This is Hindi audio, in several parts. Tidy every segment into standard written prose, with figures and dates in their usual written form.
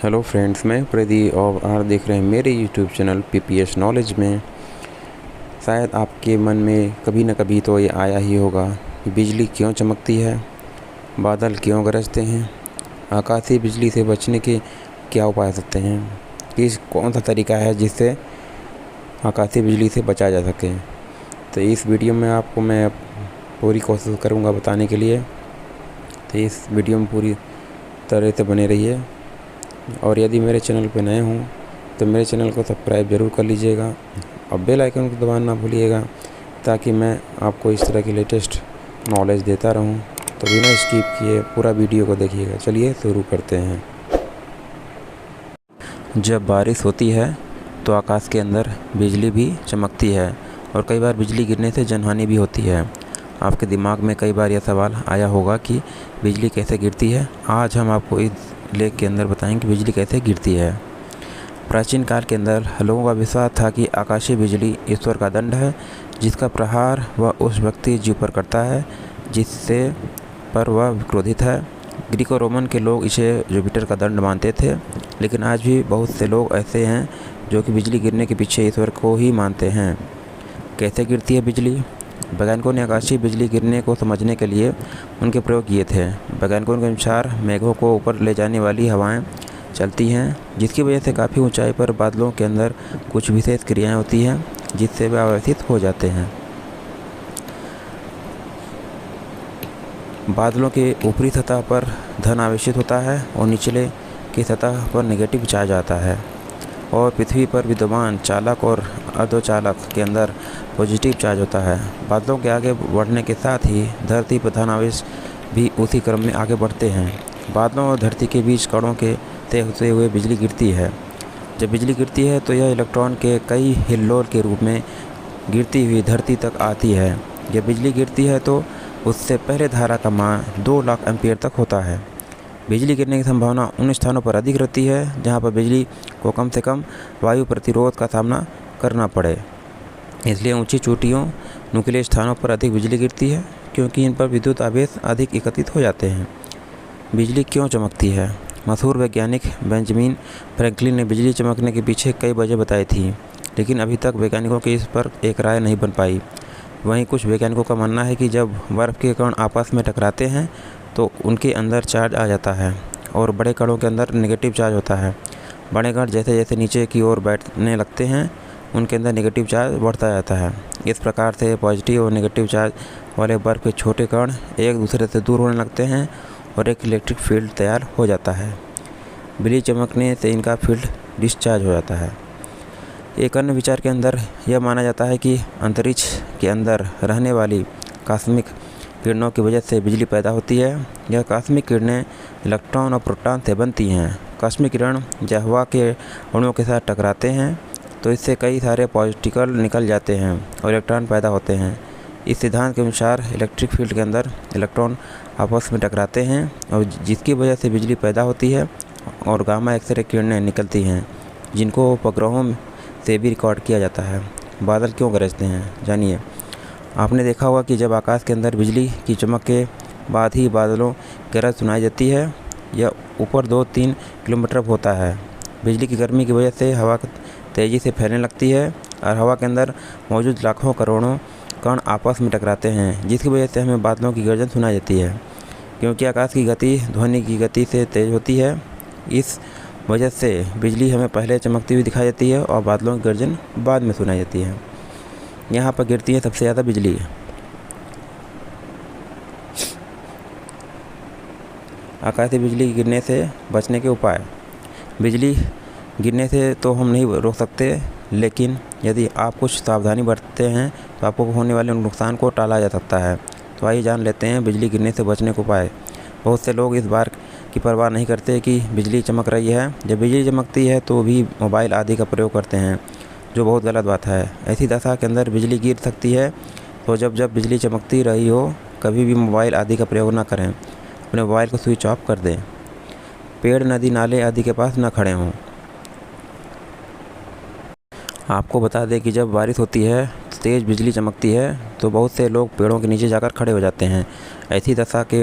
हेलो फ्रेंड्स, मैं प्रदीप और आप देख रहे हैं मेरे यूट्यूब चैनल पीपीएस नॉलेज में। शायद आपके मन में कभी न कभी तो ये आया ही होगा कि बिजली क्यों चमकती है, बादल क्यों गरजते हैं, आकाशीय बिजली से बचने के क्या उपाय हो सकते हैं, कौन सा तरीका है जिससे आकाशीय बिजली से बचा जा सके। तो इस वीडियो में आपको मैं पूरी कोशिश करूँगा बताने के लिए। तो इस वीडियो में पूरी तरह से बने रहिए और यदि मेरे चैनल पर नए हों तो मेरे चैनल को सब्सक्राइब ज़रूर कर लीजिएगा और बेल आइकन को दबाना ना भूलिएगा, ताकि मैं आपको इस तरह की लेटेस्ट नॉलेज देता रहूं। तो बिना स्किप किए पूरा वीडियो को देखिएगा। चलिए शुरू करते हैं। जब बारिश होती है तो आकाश के अंदर बिजली भी चमकती है और कई बार बिजली गिरने से जनहानि भी होती है। आपके दिमाग में कई बार यह सवाल आया होगा कि बिजली कैसे गिरती है। आज हम आपको इस लेख के अंदर बताएंगे कि बिजली कैसे गिरती है। प्राचीन काल के अंदर लोगों का विश्वास था कि आकाशीय बिजली ईश्वर का दंड है, जिसका प्रहार वह उस व्यक्ति जीव पर करता है जिससे पर वह क्रोधित है। ग्रीक और रोमन के लोग इसे जुपिटर का दंड मानते थे, लेकिन आज भी बहुत से लोग ऐसे हैं जो कि बिजली गिरने के पीछे ईश्वर को ही मानते हैं। कैसे गिरती है बिजली? वैज्ञानिकों ने आकाशीय बिजली गिरने को समझने के लिए उनके प्रयोग किए थे। वैज्ञानिकों के अनुसार मेघों को ऊपर ले जाने वाली हवाएं चलती हैं, जिसकी वजह से काफ़ी ऊंचाई पर बादलों के अंदर कुछ विशेष क्रियाएं होती हैं जिससे वे आवेशित हो जाते हैं। बादलों के ऊपरी सतह पर धन आवेशित होता है और निचले की सतह पर नेगेटिव चार्ज आता है, और पृथ्वी पर विद्यमान चालक और अर्धचालक के अंदर पॉजिटिव चार्ज होता है। बादलों के आगे बढ़ने के साथ ही धरती पर धन आवेश भी उसी क्रम में आगे बढ़ते हैं। बादलों और धरती के बीच कणों के तय होते हुए बिजली गिरती है। जब बिजली गिरती है तो यह इलेक्ट्रॉन के कई हिल्लोल के रूप में गिरती हुई धरती तक आती है। जब बिजली गिरती है तो उससे पहले धारा का मान 2 लाख एम्पीयर तक होता है। बिजली गिरने की संभावना उन स्थानों पर अधिक रहती है जहां पर बिजली को कम से कम वायु प्रतिरोध का सामना करना पड़े। इसलिए ऊंची चोटियों, नुकीले स्थानों पर अधिक बिजली गिरती है, क्योंकि इन पर विद्युत आवेश अधिक एकत्रित हो जाते हैं। बिजली क्यों चमकती है? मशहूर वैज्ञानिक बेंजामिन फ्रैंकलिन ने बिजली चमकने के पीछे कई वजह बताई थी, लेकिन अभी तक वैज्ञानिकों की इस पर एक राय नहीं बन पाई। वहीं कुछ वैज्ञानिकों का मानना है कि जब बर्फ़ के कण आपस में टकराते हैं तो उनके अंदर चार्ज आ जाता है और बड़े कणों के अंदर नेगेटिव चार्ज होता है। बड़े कण जैसे जैसे नीचे की ओर बैठने लगते हैं, उनके अंदर नेगेटिव चार्ज बढ़ता जाता है। इस प्रकार से पॉजिटिव और नेगेटिव चार्ज वाले बर्फ़ के छोटे कण एक दूसरे से दूर होने लगते हैं और एक इलेक्ट्रिक फील्ड तैयार हो जाता है। बिजली चमकने से इनका फील्ड डिस्चार्ज हो जाता है। एक अन्य विचार के अंदर यह माना जाता है कि अंतरिक्ष के अंदर रहने वाली कॉस्मिक किरणों की वजह से बिजली पैदा होती है। यह कॉस्मिक किरणें इलेक्ट्रॉन और प्रोटॉन से बनती हैं। कॉस्मिक किरण जब हवा के अणुओं के साथ टकराते हैं तो इससे कई सारे पार्टिकल निकल जाते हैं और इलेक्ट्रॉन पैदा होते हैं। इस सिद्धांत के अनुसार इलेक्ट्रिक फील्ड के अंदर इलेक्ट्रॉन आपस में टकराते हैं और जिसकी वजह से बिजली पैदा होती है और गामा एक्सरे किरणें निकलती हैं, जिनको उपग्रहों से भी रिकॉर्ड किया जाता है। बादल क्यों गरजते हैं, जानिए। आपने देखा होगा कि जब आकाश के अंदर बिजली की चमक के बाद ही बादलों गरज सुनाई देती है। यह ऊपर 2-3 किलोमीटर होता है। बिजली की गर्मी की वजह से हवा तेज़ी से फैलने लगती है और हवा के अंदर मौजूद लाखों करोड़ों कण आपस में टकराते हैं, जिसकी वजह से हमें बादलों की गर्जन सुनाई देती है। क्योंकि आकाश की गति ध्वनि की गति से तेज़ होती है, इस वजह से बिजली हमें पहले चमकती हुई दिखाई देती है और बादलों की गर्जन बाद में सुनाई देती है। यहाँ पर गिरती है सबसे ज़्यादा बिजली। आकाशीय बिजली गिरने से बचने के उपाय। बिजली गिरने से तो हम नहीं रोक सकते, लेकिन यदि आप कुछ सावधानी बरतते हैं तो आपको होने वाले नुकसान को टाला जा सकता है। तो आइए जान लेते हैं बिजली गिरने से बचने के उपाय। बहुत से लोग इस बार की परवाह नहीं करते कि बिजली चमक रही है। जब बिजली चमकती है तो भी मोबाइल आदि का प्रयोग करते हैं, जो बहुत गलत बात है। ऐसी दशा के अंदर बिजली गिर सकती है, तो जब बिजली चमकती रही हो कभी भी मोबाइल आदि का प्रयोग ना करें। अपने मोबाइल को स्विच ऑफ कर दें। पेड़, नदी, नाले आदि के पास ना खड़े हों। आपको बता दें कि जब बारिश होती है, तेज़ बिजली चमकती है तो बहुत से लोग पेड़ों के नीचे जाकर खड़े हो जाते हैं। ऐसी दशा के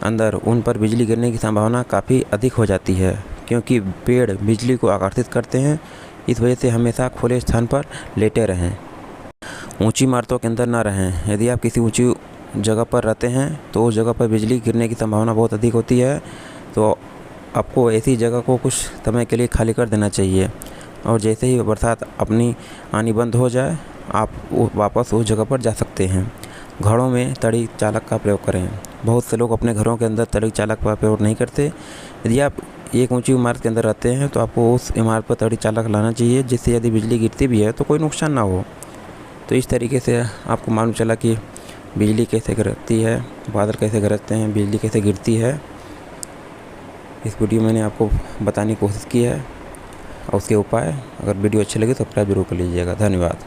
अंदर उन पर बिजली गिरने की संभावना काफ़ी अधिक हो जाती है। क्योंकि पेड़ बिजली को आकर्षित करते हैं। इस वजह से हमेशा खुले स्थान पर लेटे रहें। ऊंची इमारतों के अंदर ना रहें। यदि आप किसी ऊंची जगह पर रहते हैं तो उस जगह पर बिजली गिरने की संभावना बहुत अधिक होती है, तो आपको ऐसी जगह को कुछ समय के लिए खाली कर देना चाहिए। और जैसे ही बरसात अपनी आनी बंद हो जाए, आप वापस उस जगह पर जा सकते हैं। घरों में तड़ी चालक का प्रयोग करें। बहुत से लोग अपने घरों के अंदर तड़ी चालक का प्रयोग नहीं करते। यदि आप एक ऊंची इमारत के अंदर रहते हैं तो आपको उस इमारत पर तड़ी चालक लाना चाहिए, जिससे यदि बिजली गिरती भी है तो कोई नुकसान ना हो। तो इस तरीके से आपको मालूम चला कि बिजली कैसे गिरती है, बादल कैसे गरजते हैं, बिजली कैसे गिरती है। इस वीडियो मैंने आपको बताने की कोशिश की है और उसके उपाय। अगर वीडियो अच्छी लगे तो सब्सक्राइब जरूर कर लीजिएगा। धन्यवाद।